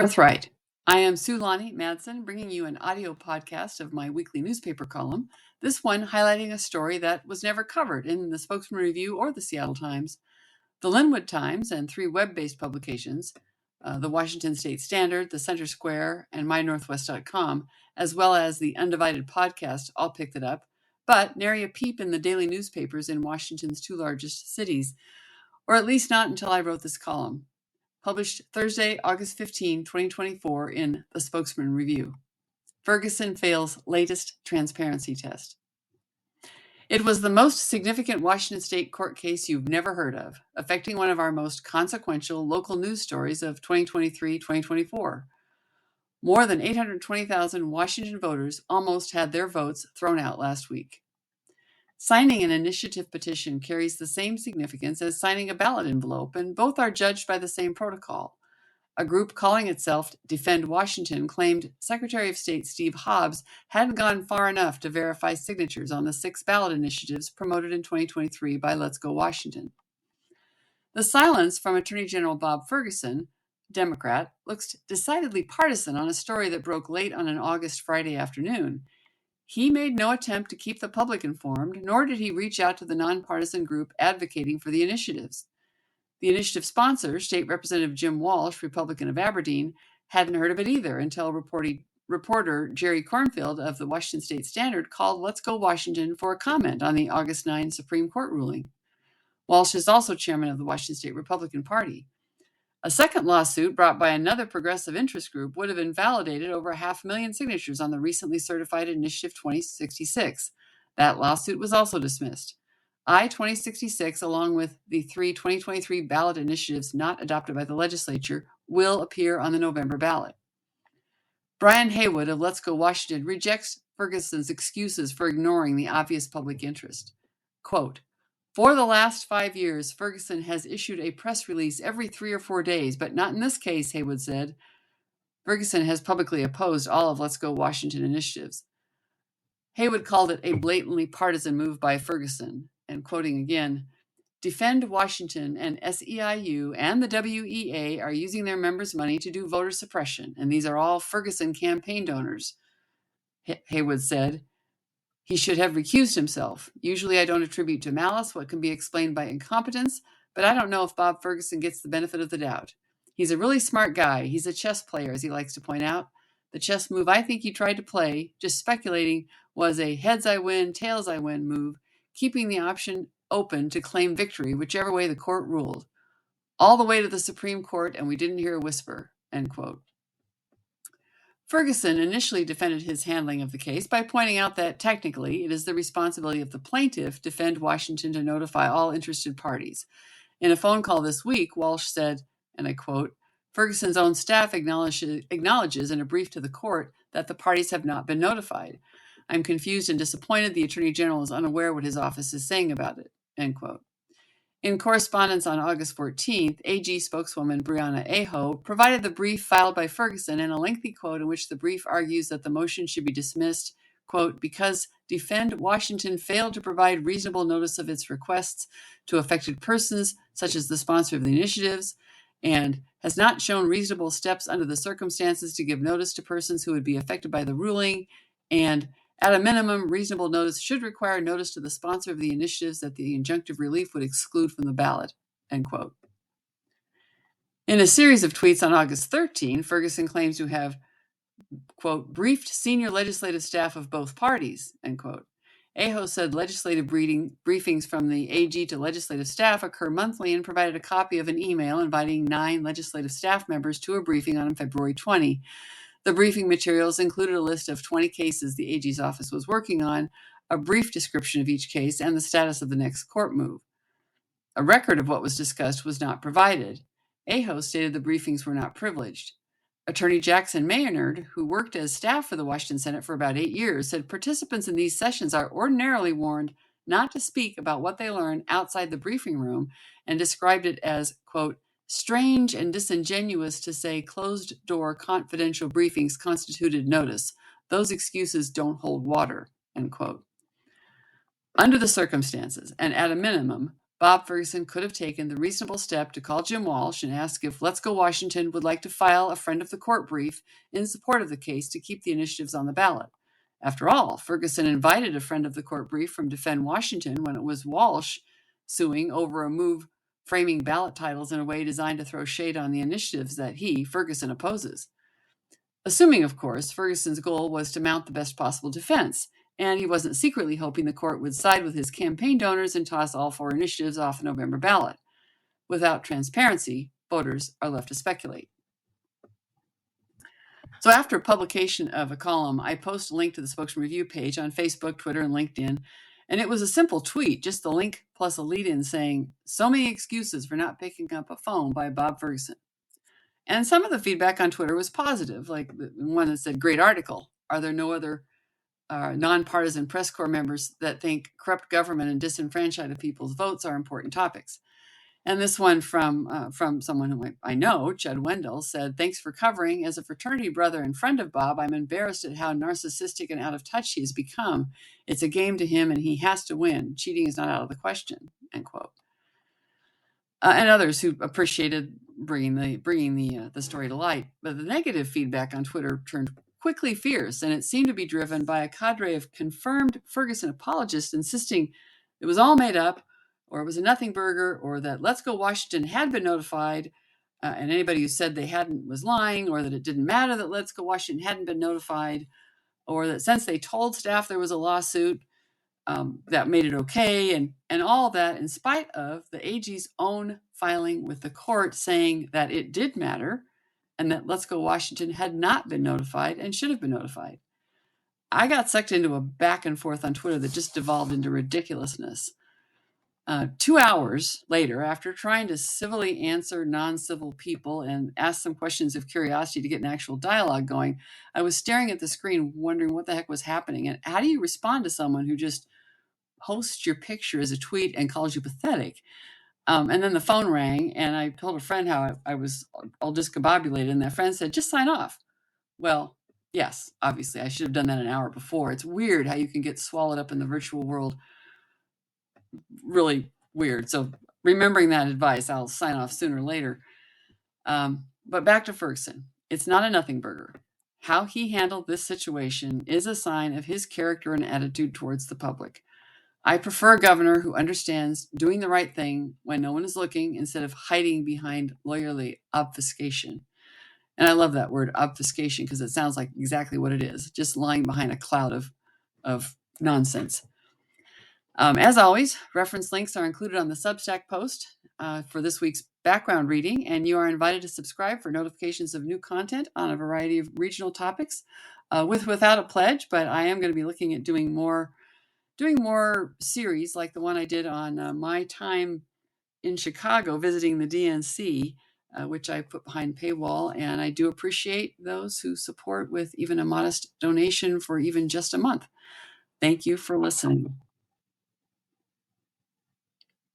Birthright. I am Sue Lonnie Madsen, bringing you an audio podcast of my weekly newspaper column, this one highlighting a story that was never covered in the Spokesman Review or the Seattle Times. The Linwood Times and three web-based publications, the Washington State Standard, the Center Square, and MyNorthwest.com, as well as the Undivided podcast, all picked it up, but nary a peep in the daily newspapers in Washington's two largest cities, or at least not until I wrote this column. Published Thursday, August 15, 2024 in the Spokesman Review. Ferguson fails latest transparency test. It was the most significant Washington State court case you've never heard of, affecting one of our most consequential local news stories of 2023-2024. More than 820,000 Washington voters almost had their votes thrown out last week. Signing an initiative petition carries the same significance as signing a ballot envelope, and both are judged by the same protocol. A group calling itself Defend Washington claimed Secretary of State Steve Hobbs hadn't gone far enough to verify signatures on the 6 ballot initiatives promoted in 2023 by Let's Go Washington. The silence from Attorney General Bob Ferguson, Democrat, looks decidedly partisan on a story that broke late on an August Friday afternoon. He made no attempt to keep the public informed, nor did he reach out to the nonpartisan group advocating for the initiatives. The initiative sponsor, State Representative Jim Walsh, Republican of Aberdeen, hadn't heard of it either until reporter Jerry Cornfield of the Washington State Standard called Let's Go Washington for a comment on the August 9 Supreme Court ruling. Walsh is also chairman of the Washington State Republican Party. A second lawsuit brought by another progressive interest group would have invalidated over 500,000 signatures on the recently certified Initiative 2066. That lawsuit was also dismissed. I-2066, along with the 3 2023 ballot initiatives not adopted by the legislature, will appear on the November ballot. Brian Haywood of Let's Go Washington rejects Ferguson's excuses for ignoring the obvious public interest. Quote, "For the last 5 years, Ferguson has issued a press release every 3 or 4 days, but not in this case," Haywood said. Ferguson has publicly opposed all of Let's Go Washington initiatives. Haywood called it a blatantly partisan move by Ferguson, and quoting again, "Defend Washington and SEIU and the WEA are using their members' money to do voter suppression, and these are all Ferguson campaign donors," Haywood said. He should have recused himself. Usually I don't attribute to malice what can be explained by incompetence, but I don't know if Bob Ferguson gets the benefit of the doubt. He's a really smart guy. He's a chess player, as he likes to point out. The chess move I think he tried to play, just speculating, was a heads I win, tails I win move, keeping the option open to claim victory whichever way the court ruled. All the way to the Supreme Court, and we didn't hear a whisper, end quote. Ferguson initially defended his handling of the case by pointing out that technically it is the responsibility of the plaintiff, Defend Washington, to notify all interested parties. In a phone call this week, Walsh said, and I quote, "Ferguson's own staff acknowledges in a brief to the court that the parties have not been notified. I'm confused and disappointed the Attorney General is unaware what his office is saying about it," end quote. In correspondence on August 14th, AG spokeswoman Brianna Aho provided the brief filed by Ferguson in a lengthy quote in which the brief argues that the motion should be dismissed, quote, "because Defend Washington failed to provide reasonable notice of its requests to affected persons, such as the sponsor of the initiatives, and has not shown reasonable steps under the circumstances to give notice to persons who would be affected by the ruling, and at a minimum, reasonable notice should require notice to the sponsor of the initiatives that the injunctive relief would exclude from the ballot," end quote. In a series of tweets on August 13, Ferguson claims to have, quote, "briefed senior legislative staff of both parties," end quote. Aho said legislative briefings from the AG to legislative staff occur monthly and provided a copy of an email inviting 9 legislative staff members to a briefing on February 20. The briefing materials included a list of 20 cases the AG's office was working on, a brief description of each case, and the status of the next court move. A record of what was discussed was not provided. Aho stated the briefings were not privileged. Attorney Jackson Maynard, who worked as staff for the Washington Senate for about 8 years, said participants in these sessions are ordinarily warned not to speak about what they learn outside the briefing room, and described it as, quote, "strange and disingenuous to say closed-door confidential briefings constituted notice. Those excuses don't hold water," end quote. Under the circumstances, and at a minimum, Bob Ferguson could have taken the reasonable step to call Jim Walsh and ask if Let's Go Washington would like to file a friend of the court brief in support of the case to keep the initiatives on the ballot. After all, Ferguson invited a friend of the court brief from Defend Washington when it was Walsh suing over a move framing ballot titles in a way designed to throw shade on the initiatives that he, Ferguson, opposes. Assuming, of course, Ferguson's goal was to mount the best possible defense, and he wasn't secretly hoping the court would side with his campaign donors and toss all 4 initiatives off the November ballot. Without transparency, voters are left to speculate. So after publication of a column, I post a link to the Spokesman Review page on Facebook, Twitter, and LinkedIn. And it was a simple tweet, just the link plus a lead-in saying, "So many excuses for not picking up a phone" by Bob Ferguson. And some of the feedback on Twitter was positive, like the one that said, "Great article. Are there no other nonpartisan press corps members that think corrupt government and disenfranchised people's votes are important topics?" And this one from someone who I know, Chad Wendell, said, "Thanks for covering. As a fraternity brother and friend of Bob, I'm embarrassed at how narcissistic and out of touch he's become. It's a game to him and he has to win. Cheating is not out of the question," end quote. And others who appreciated bringing the story to light. But the negative feedback on Twitter turned quickly fierce, and it seemed to be driven by a cadre of confirmed Ferguson apologists insisting it was all made up, or it was a nothing burger, or that Let's Go Washington had been notified, and anybody who said they hadn't was lying, or that it didn't matter that Let's Go Washington hadn't been notified, or that since they told staff there was a lawsuit, that made it okay, and all that in spite of the AG's own filing with the court saying that it did matter and that Let's Go Washington had not been notified and should have been notified. I got sucked into a back and forth on Twitter that just devolved into ridiculousness. 2 hours later, after trying to civilly answer non-civil people and ask some questions of curiosity to get an actual dialogue going, I was staring at the screen wondering what the heck was happening. And how do you respond to someone who just posts your picture as a tweet and calls you pathetic? And then the phone rang, and I told a friend how I was all discombobulated, and that friend said, "Just sign off." Well, yes, obviously, I should have done that an hour before. It's weird how you can get swallowed up in the virtual world. Really weird. So remembering that advice, I'll sign off sooner or later. But back to Ferguson. It's not a nothing burger. How he handled this situation is a sign of his character and attitude towards the public. I prefer a governor who understands doing the right thing when no one is looking instead of hiding behind lawyerly obfuscation. And I love that word, obfuscation, because it sounds like exactly what it is, just lying behind a cloud of nonsense. As always, reference links are included on the Substack post for this week's background reading, and you are invited to subscribe for notifications of new content on a variety of regional topics, without a pledge, but I am going to be looking at doing more series like the one I did on my time in Chicago visiting the DNC, which I put behind paywall, and I do appreciate those who support with even a modest donation for even just a month. Thank you for listening.